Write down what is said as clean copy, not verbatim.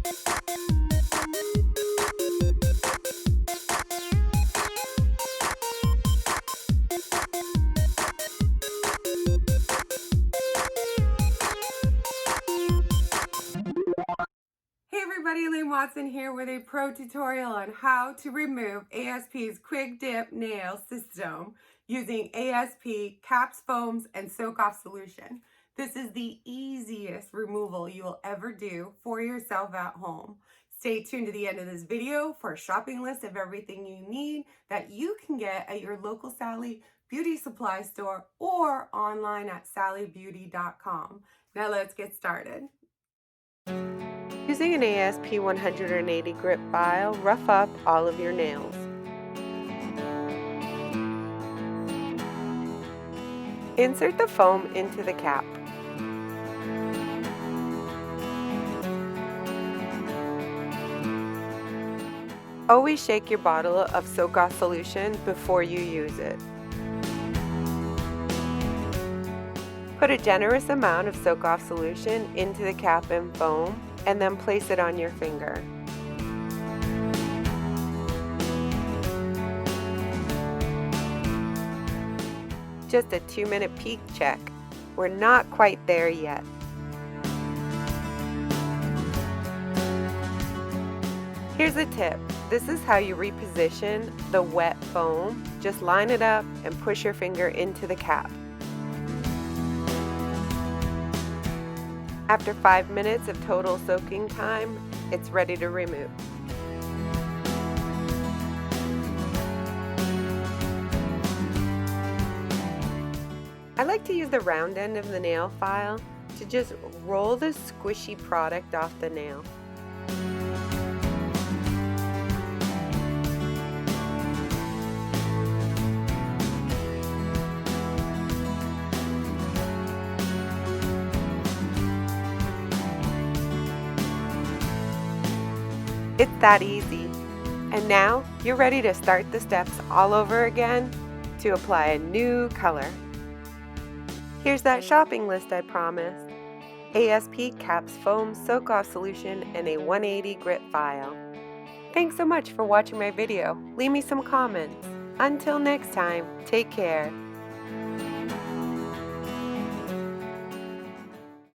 Hey everybody, Elaine Watson here with a pro tutorial on how to remove ASP's Quick Dip Nail System using ASP caps, foams, and soak off solution. This is the easiest removal you will ever do for yourself at home. Stay tuned to the end of this video for a shopping list of everything you need that you can get at your local Sally Beauty Supply store or online at sallybeauty.com. Now let's get started. Using an ASP 180 grit file, rough up all of your nails. Insert the foam into the cap. Always shake your bottle of soak off solution before you use it. Put a generous amount of soak off solution into the cap and foam, and then place it on your finger. Just a 2-minute peek check. We're not quite there yet. Here's a tip. This is how you reposition the wet foam. Just line it up and push your finger into the cap. After 5 minutes of total soaking time, it's ready to remove. I like to use the round end of the nail file to just roll the squishy product off the nail. It's that easy. And now you're ready to start the steps all over again to apply a new color. Here's that shopping list I promised. ASP caps, foam, soak off solution, and a 180 grit file. Thanks so much for watching my video. Leave me some comments. Until next time, take care.